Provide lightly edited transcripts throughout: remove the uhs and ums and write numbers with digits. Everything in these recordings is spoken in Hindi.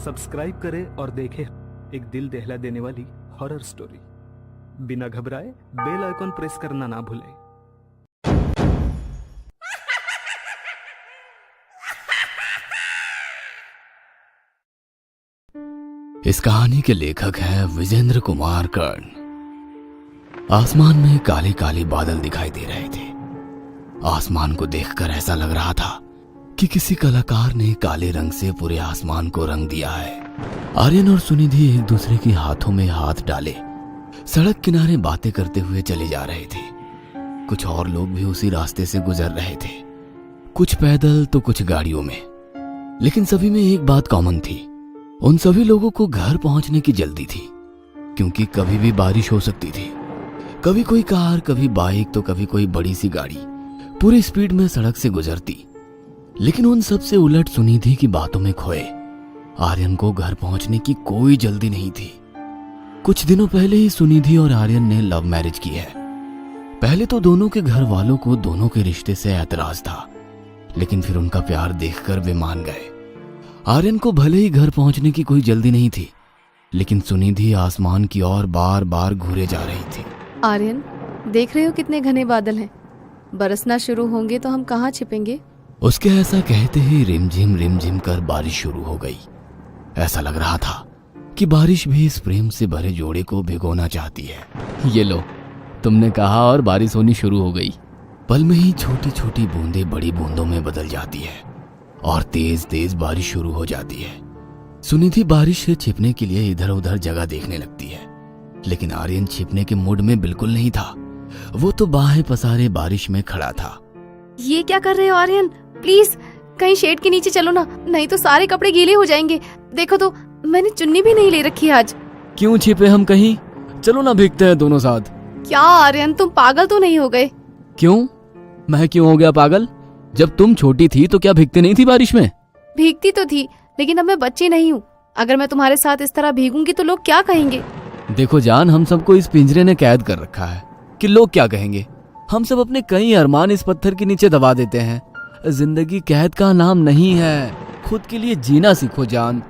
सब्सक्राइब करें और देखें एक दिल दहला देने वाली हॉरर स्टोरी। बिना घबराए बेल आइकॉन प्रेस करना ना भूलें। इस कहानी के लेखक हैं विजेंद्र कुमार कर्ण। आसमान में काले काले बादल दिखाई दे रहे थे। आसमान को देखकर ऐसा लग रहा था कि किसी कलाकार ने काले रंग से पूरे आसमान को रंग दिया है। आर्यन और सुनिधि एक दूसरे के हाथों में हाथ डाले सड़क किनारे बातें करते हुए चले जा रहे थे। कुछ और लोग भी उसी रास्ते से गुजर रहे थे, कुछ पैदल तो कुछ गाड़ियों में। लेकिन सभी में एक बात कॉमन थी, उन सभी लोगों को घर पहुंचने की जल्दी थी, क्योंकि कभी भी बारिश हो सकती थी। कभी कोई कार, कभी बाइक, तो कभी कोई बड़ी सी गाड़ी पूरी स्पीड में सड़क से गुजरती। लेकिन उन सब से उलट सुनिधि की बातों में खोए आर्यन को घर पहुंचने की कोई जल्दी नहीं थी। कुछ दिनों पहले ही सुनिधि और आर्यन ने लव मैरिज की है। पहले तो दोनों के घर वालों को दोनों के रिश्ते से ऐतराज था, लेकिन फिर उनका प्यार देखकर वे मान गए। आर्यन को भले ही घर पहुंचने की कोई जल्दी नहीं थी, लेकिन सुनिधि आसमान की ओर बार बार घूरे जा रही थी। आर्यन, देख रहे हो कितने घने बादल हैं? बरसना शुरू होंगे तो हम कहाँ छिपेंगे? उसके ऐसा कहते ही रिमझिम कर बारिश शुरू हो गई। ऐसा लग रहा था कि बारिश भी इस प्रेम से भरे जोड़े को भिगोना चाहती है। ये लो, तुमने कहा और बारिश होनी शुरू हो गई। पल में ही छोटी छोटी बूंदें बड़ी बूंदों में बदल जाती है और तेज तेज बारिश शुरू हो जाती है। सुनिधि बारिश से छिपने के लिए इधर उधर जगह देखने लगती है, लेकिन आर्यन छिपने के मूड में बिल्कुल नहीं था। वो तो बाहें पसारे बारिश में खड़ा था। ये क्या कर रहे हो आर्यन? प्लीज कहीं शेड के नीचे चलो ना, नहीं तो सारे कपड़े गीले हो जाएंगे। देखो तो, मैंने चुन्नी भी नहीं ले रखी आज। क्यों छिपे हम कहीं? चलो ना भीगते हैं दोनों साथ। क्या आर्यन, तुम पागल तो नहीं हो गए? क्यों? मैं क्यों हो गया पागल? जब तुम छोटी थी तो क्या भीगती नहीं थी बारिश में? भीगती तो थी, लेकिन अब मैं बच्ची नहीं हूँ। अगर मैं तुम्हारे साथ इस तरह भीगूंगी तो लोग क्या कहेंगे? देखो जान, हम सबको इस पिंजरे ने कैद कर रखा है कि लोग क्या कहेंगे। हम सब अपने कई अरमान इस पत्थर के नीचे दबा देते हैं। जिंदगी कैद का नाम नहीं है, खुद के लिए जीना सीखो जान।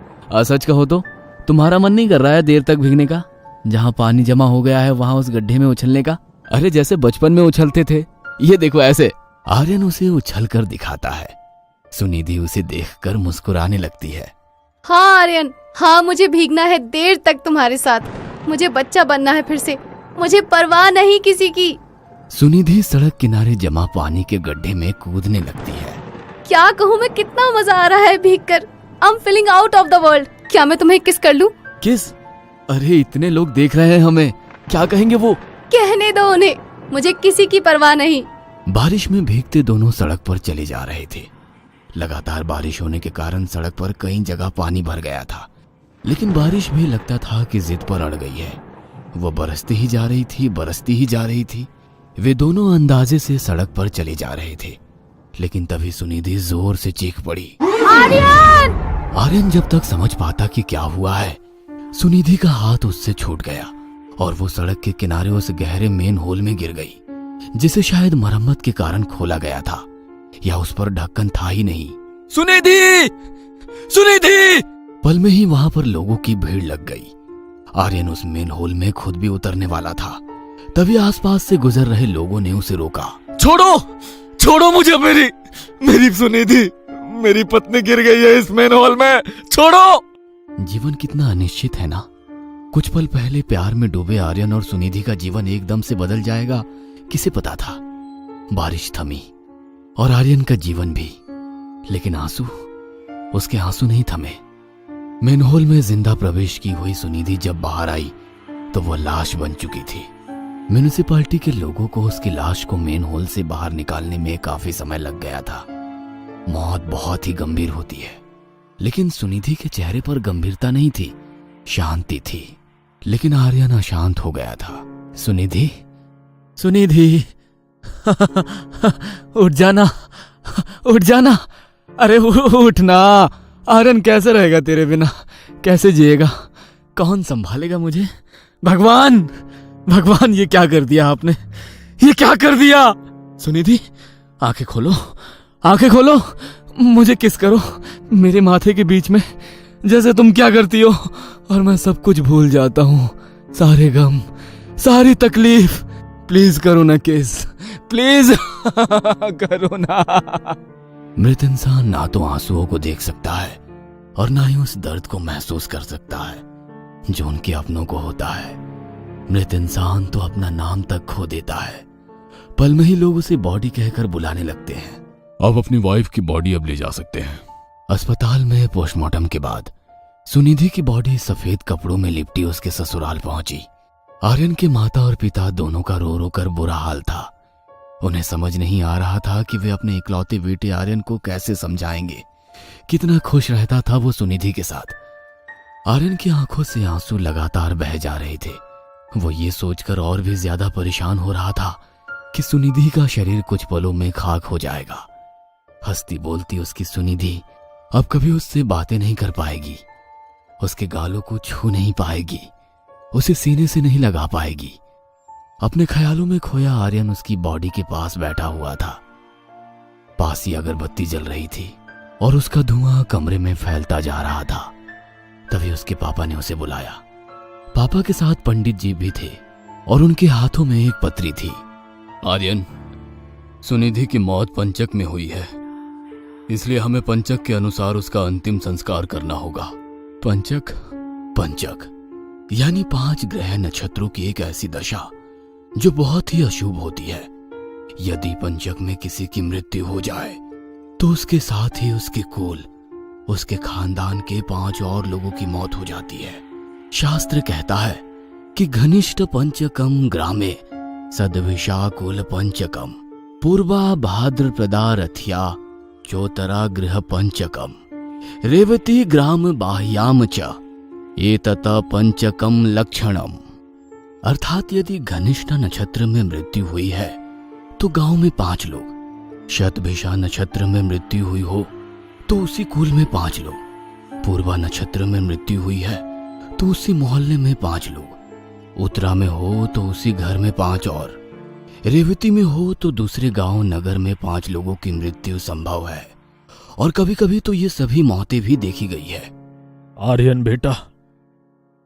सच कहो तो तुम्हारा मन नहीं कर रहा है देर तक भीगने का? जहाँ पानी जमा हो गया है वहां उस गड्ढे में उछलने का? अरे जैसे बचपन में उछलते थे, ये देखो ऐसे। आर्यन उसे उछल कर दिखाता है। सुनिधि उसे देखकर मुस्कुराने लगती है। हाँ आर्यन, हाँ, मुझे भीगना है देर तक तुम्हारे साथ। मुझे बच्चा बनना है फिर से, मुझे परवाह नहीं किसी की। सुनिधि सड़क किनारे जमा पानी के गड्ढे में कूदने लगती है। क्या कहूँ मैं, कितना मजा आ रहा है भीगकर। I am feeling out of the world. क्या मैं तुम्हें किस कर लूं? किस? अरे इतने लोग देख रहे हैं हमें, क्या कहेंगे वो? कहने दो उन्हें, मुझे किसी की परवाह नहीं। बारिश में भीगते दोनों सड़क पर चले जा रहे थे। लगातार बारिश होने के कारण सड़क पर कई जगह पानी भर गया था, लेकिन बारिश भी लगता था कि जिद पर अड़ गई है। वो बरसती ही जा रही थी, बरसती ही जा रही थी। वे दोनों अंदाजे से सड़क पर चले जा रहे थे, लेकिन तभी सुनिधि जोर से चीख पड़ी, आर्यन! आर्यन जब तक समझ पाता कि क्या हुआ है, सुनिधि का हाथ उससे छूट गया और वो सड़क के किनारे उस गहरे मेन होल में गिर गई, जिसे शायद मरम्मत के कारण खोला गया था या उस पर ढक्कन था ही नहीं। सुनिधि! सुनिधि! पल में ही वहां पर लोगों की भीड़ लग गई। आर्यन उस मेन होल में खुद भी उतरने वाला था, तभी आसपास से गुजर रहे लोगों ने उसे रोका। छोड़ो, छोड़ो मुझे, मेरी सुनिधि, मेरी पत्नी गिर गई है इस मेन होल में, छोड़ो। जीवन कितना अनिश्चित है ना। कुछ पल पहले प्यार में डूबे आर्यन और सुनिधि का जीवन एकदम से बदल जाएगा, किसे पता था। बारिश थमी और आर्यन का जीवन भी, लेकिन आंसू, उसके आंसू नहीं थमे। मेन होल में जिंदा प्रवेश की हुई सुनिधि जब बाहर आई तो वो लाश बन चुकी थी। म्यूनिसिपैलिटी के लोगों को उसकी लाश को मेन होल से बाहर निकालने में काफी समय लग गया था। मौत बहुत ही गंभीर होती है, लेकिन सुनिधि के चेहरे पर गंभीरता नहीं थी, शांति थी। लेकिन आर्यन अशांत हो गया था। सुनिधि, सुनिधि, उठ जाना, उठ जाना, अरे उठना। आर्यन कैसे रहेगा तेरे बिना, कैसे जिएगा, कौन संभालेगा मुझे? भगवान, भगवान, ये क्या कर दिया आपने, ये क्या कर दिया? सुनिधि, आंखें खोलो, आंखें खोलो, मुझे किस करो, मेरे माथे के बीच में जैसे तुम क्या करती हो और मैं सब कुछ भूल जाता हूँ, सारे गम, सारी तकलीफ। प्लीज करो ना किस, प्लीज करो ना। मृत इंसान ना तो आंसुओं को देख सकता है और ना ही उस दर्द को महसूस कर सकता है जो उनके अपनों को होता है। मृत इंसान तो अपना नाम तक खो देता है। पल में ही लोग उसे बॉडी कहकर बुलाने लगते हैं। आप अपनी वाइफ की बॉडी अब ले जा सकते हैं। अस्पताल में पोस्टमार्टम के बाद सुनिधि की बॉडी सफेद कपड़ों में लिपटी उसके ससुराल पहुंची। आर्यन के माता और पिता दोनों का रो रो कर बुरा हाल था। उन्हें समझ नहीं आ रहा था कि वे अपने इकलौते बेटे आर्यन को कैसे समझाएंगे। कितना खुश रहता था वो सुनिधि के साथ। आर्यन की आंखों से आंसू लगातार बह जा रहे थे। वो ये सोचकर और भी ज्यादा परेशान हो रहा था कि सुनिधि का शरीर कुछ पलों में खाक हो जाएगा। हंसती बोलती उसकी सुनिधि अब कभी उससे बातें नहीं कर पाएगी, उसके गालों को छू नहीं पाएगी, उसे सीने से नहीं लगा पाएगी। अपने ख्यालों में खोया आर्यन उसकी बॉडी के पास बैठा हुआ था। पास ही अगरबत्ती जल रही थी और उसका धुआं कमरे में फैलता जा रहा था। तभी उसके पापा ने उसे बुलाया। पापा के साथ पंडित जी भी थे और उनके हाथों में एक पत्री थी। आर्यन, सुनिधि की मौत पंचक में हुई है, इसलिए हमें पंचक के अनुसार उसका अंतिम संस्कार करना होगा। पंचक? पंचक यानी 5 ग्रह नक्षत्रों की एक ऐसी दशा जो बहुत ही अशुभ होती है। यदि पंचक में किसी की मृत्यु हो जाए तो उसके साथ ही उसके कुल, उसके खानदान के 5 और लोगों की मौत हो जाती है। शास्त्र कहता है कि घनिष्ठ पंचकम ग्रामे सदभिषा कुल पंचकम पूर्वा भाद्रप्रदा रथ्या चोतरा गृह पंचकम रेवती ग्राम बाह्याम च एतत पंचकम लक्षणम। अर्थात यदि घनिष्ठ नक्षत्र में मृत्यु हुई है तो गांव में 5 लोग, शतभिषा नक्षत्र में मृत्यु हुई हो तो उसी कुल में 5 लोग, पूर्वा नक्षत्र में मृत्यु हुई है तो उसी मोहल्ले में 5 लोग, उत्तरा में हो तो उसी घर में 5 और, रेवती में हो तो दूसरे गांव नगर में 5 लोगों की मृत्यु संभव है। और कभी कभी तो ये सभी मौतें भी देखी गई है। आर्यन बेटा,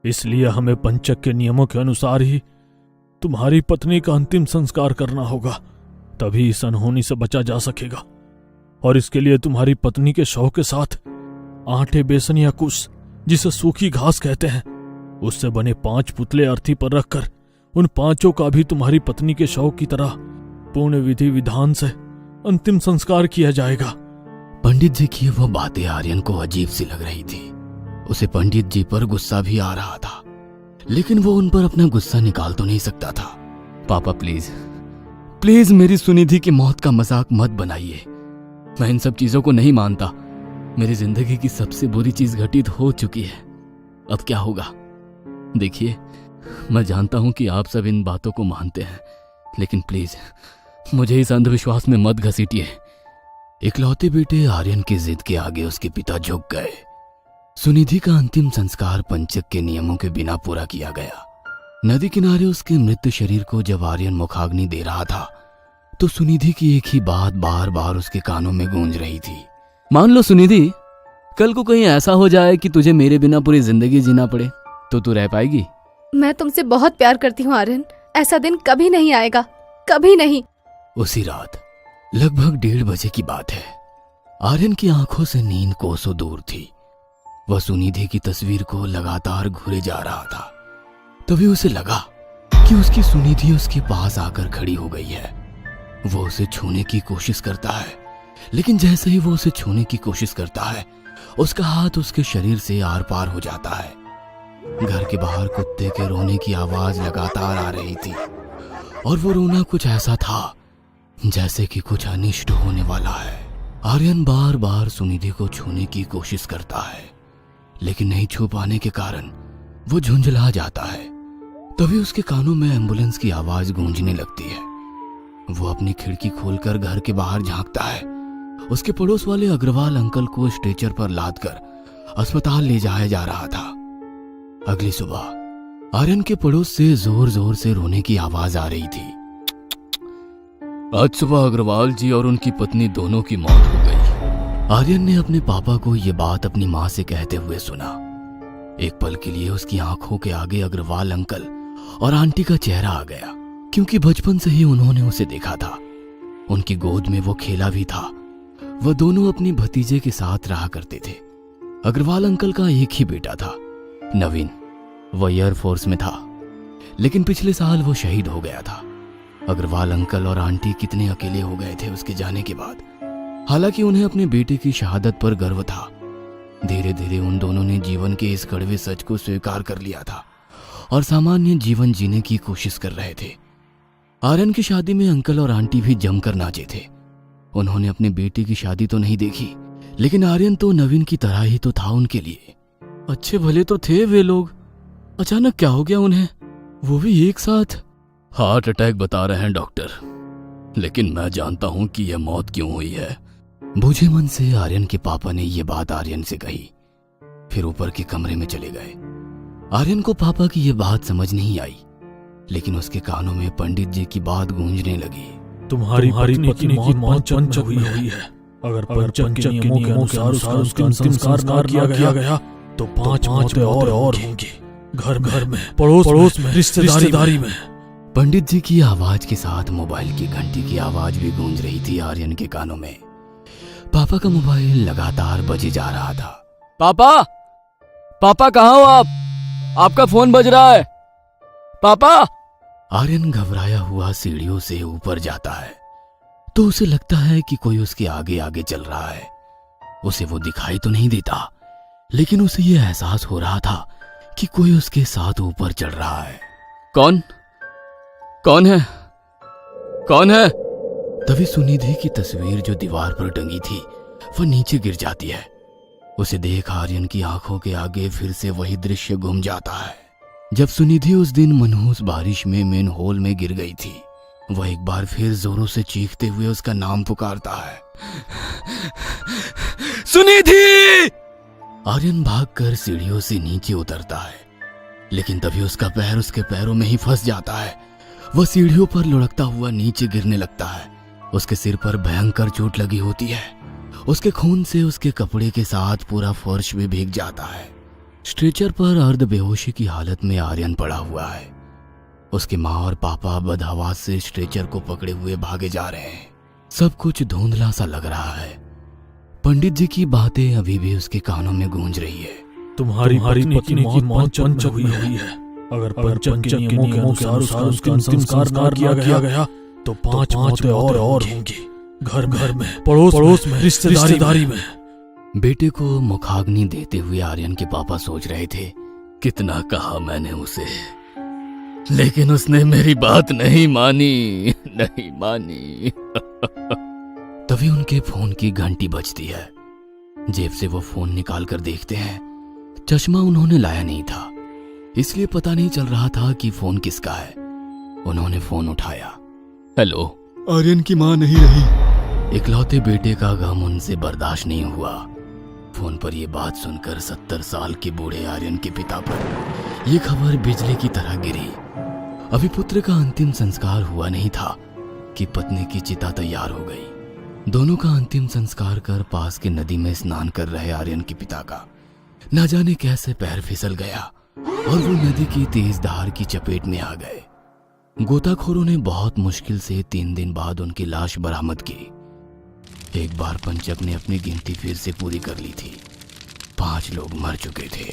इसलिए हमें पंचक के नियमों के अनुसार ही तुम्हारी पत्नी का अंतिम संस्कार करना होगा, तभी इस अनहोनी से बचा जा सकेगा। और इसके लिए तुम्हारी पत्नी के शव के साथ आटे, बेसन या कुश, जिसे सूखी घास कहते हैं, उससे बने 5 पुतले अर्थी पर रखकर उन 5 का भी तुम्हारी पत्नी के शव की तरह पूर्ण विधि विधान से अंतिम संस्कार किया जाएगा। पंडित जी की वह बातें आर्यन को अजीब सी लग रही थी। उसे पंडित जी पर गुस्सा भी आ रहा था, लेकिन वो उन पर अपना गुस्सा निकाल तो नहीं सकता था। पापा प्लीज, प्लीज मेरी सुनिधि की मौत का मजाक मत बनाइए। मैं इन सब चीजों को नहीं मानता। मेरी जिंदगी की सबसे बुरी चीज घटित हो चुकी है, अब क्या होगा? देखिए, मैं जानता हूं कि आप सब इन बातों को मानते हैं, लेकिन प्लीज मुझे इस अंधविश्वास में मत घसीटिए। इकलौते बेटे आर्यन की जिद के आगे उसके पिता झुक गए। सुनिधि का अंतिम संस्कार पंचक के नियमों के बिना पूरा किया गया। नदी किनारे उसके मृत शरीर को जब आर्यन मुखाग्नि दे रहा था तो सुनिधि की एक ही बात बार बार उसके कानों में गूंज रही थी। मान लो सुनिधि, कल को कहीं ऐसा हो जाए कि तुझे मेरे बिना पूरी जिंदगी जीना पड़े, तो तू रह पाएगी? मैं तुमसे बहुत प्यार करती हूँ आर्यन, ऐसा दिन कभी नहीं आएगा, कभी नहीं। उसी रात लगभग 1:30 बजे की बात है। आर्यन की आंखों से नींद कोसों दूर थी। वह सुनिधि की तस्वीर को लगातार घूरे जा रहा था। तभी उसे लगा कि उसकी सुनिधि उसके पास आकर खड़ी हो गई है। वो उसे छूने की कोशिश करता है, लेकिन जैसे ही वो उसे छूने की कोशिश करता है उसका हाथ उसके शरीर से आर पार हो जाता है। घर के बाहर कुत्ते के रोने की आवाज लगातार आ रही थी और वो रोना कुछ ऐसा था जैसे कि कुछ अनिष्ट होने वाला है। आर्यन बार बार सुनिधि को छूने की कोशिश करता है, लेकिन नहीं छू पाने के कारण वो झुंझला जाता है। तभी उसके कानों में एम्बुलेंस की आवाज गूंजने लगती है। वो अपनी खिड़की खोलकर घर के बाहर झांकता है। उसके पड़ोस वाले अग्रवाल अंकल को स्ट्रेचर पर लादकर अस्पताल ले जाया जा रहा था। अगली सुबह आर्यन के पड़ोस से जोर जोर से रोने की आवाज आ रही थी। आज सुबह अग्रवाल जी और उनकी पत्नी दोनों की मौत हो गई। आर्यन ने अपने पापा को यह बात अपनी माँ से कहते हुए सुना। एक पल के लिए उसकी आंखों के आगे अग्रवाल अंकल और आंटी का चेहरा आ गया, क्योंकि बचपन से ही उन्होंने उसे देखा था। उनकी गोद में वो खेला भी था। वह दोनों अपनी भतीजे के साथ रहा करते थे। अग्रवाल अंकल का एक ही बेटा था, नवीन। वह एयरफोर्स में था, लेकिन पिछले साल वो शहीद हो गया था। अग्रवाल अंकल और आंटी कितने अकेले हो गए थे उसके जाने के बाद। हालांकि उन्हें अपने बेटे की शहादत पर गर्व था। धीरे धीरे उन दोनों ने जीवन के इस कड़वे सच को स्वीकार कर लिया था और सामान्य जीवन जीने की कोशिश कर रहे थे। आर्यन की शादी में अंकल और आंटी भी जमकर नाचे थे। उन्होंने अपने बेटे की शादी तो नहीं देखी, लेकिन आर्यन तो नवीन की तरह ही तो था उनके लिए। अच्छे भले तो थे वे लोग, अचानक क्या हो गया उन्हें, वो भी एक साथ? हार्ट अटैक बता रहे हैं डॉक्टर, लेकिन मैं जानता हूं कि यह मौत क्यों हुई है। बूझे मन से आर्यन के पापा ने यह बात आर्यन से कही, फिर ऊपर के कमरे में चले गए। आर्यन को पापा की यह बात समझ नहीं आई, लेकिन उसके कानों में पंडित जी की बात गूंजने लगी। तुम्हारी पत्नी की मौत पंचक में हुई है। अगर पंचक के नियमों के अनुसार उसका अंतिम संस्कार ना किया गया तो 5 मौतें और होंगी, घर में, पड़ोस में, रिश्तेदारी में। पंडित जी की आवाज के साथ मोबाइल की घंटी की आवाज भी गूंज रही थी आर्यन के कानों में। पापा का मोबाइल लगातार बजे जा रहा था। पापा कहाँ हो आप? आपका फोन बज रहा है पापा। आर्यन घबराया हुआ सीढ़ियों से ऊपर जाता है तो उसे लगता है कि कोई उसके आगे आगे चल रहा है। उसे वो दिखाई तो नहीं देता, लेकिन उसे यह एहसास हो रहा था कि कोई उसके साथ ऊपर चढ़ रहा है। कौन है? तभी सुनिधि की तस्वीर जो दीवार पर टंगी थी वह नीचे गिर जाती है। उसे देख आर्यन की आंखों के आगे फिर से वही दृश्य घूम जाता है जब सुनिधि उस दिन मनहूस बारिश में मेन हॉल में गिर गई थी। वह एक बार फिर जोरों से चीखते हुए उसका नाम पुकारता है, सुनिधि! आर्यन भागकर सीढ़ियों से नीचे उतरता है, लेकिन तभी उसका पैर उसके पैरों में ही फंस जाता है। वह सीढ़ियों पर लुढ़कता हुआ नीचे गिरने लगता है। उसके सिर पर भयंकर चोट लगी होती है। उसके खून से उसके कपड़े के साथ पूरा फर्श भी भीग जाता है। स्ट्रेचर पर अर्ध बेहोशी की हालत में आर्यन पड़ा हुआ है। उसकी माँ और पापा बदहवास से स्ट्रेचर को पकड़े हुए भागे जा रहे हैं। सब कुछ धुंधला सा लग रहा है। पंडित जी की बातें अभी भी उसके कानों में गूंज रही है। तुम्हारी पत्नी की मौत पंचक हुई है। अगर पंचक के नियमों के अनुसार उसका अंतिम संस्कार ना किया गया तो 5 मौतें और होंगी, घर में, पड़ोस में, रिश्तेदारी में। बेटे को मुखाग्नि देते हुए आर्यन के पापा सोच रहे थे, कितना कहा मैंने उसे, लेकिन उसने मेरी बात नहीं मानी। तभी उनके फोन की घंटी बजती है। जेब से वो फोन निकाल कर देखते हैं। चश्मा उन्होंने लाया नहीं था, इसलिए पता नहीं चल रहा था कि फोन किसका है। उन्होंने फोन उठाया। हेलो। आर्यन की मां नहीं रही। इकलौते बेटे का गम उनसे बर्दाश्त नहीं हुआ। फोन पर यह बात सुनकर 70 साल के बूढ़े आर्यन के पिता पर यह खबर बिजली की तरह गिरी। अभी पुत्र का अंतिम संस्कार हुआ नहीं था कि पत्नी की चिता तैयार हो गई। दोनों का अंतिम संस्कार कर पास के नदी में स्नान कर रहे आर्यन के पिता का न जाने कैसे पैर फिसल गया और वो नदी की तेज धार की चपेट में आ गए। गोताखोरों ने बहुत मुश्किल से 3 दिन बाद उनकी लाश बरामद की। एक बार पंचक ने अपनी गिनती फिर से पूरी कर ली थी। 5 लोग मर चुके थे।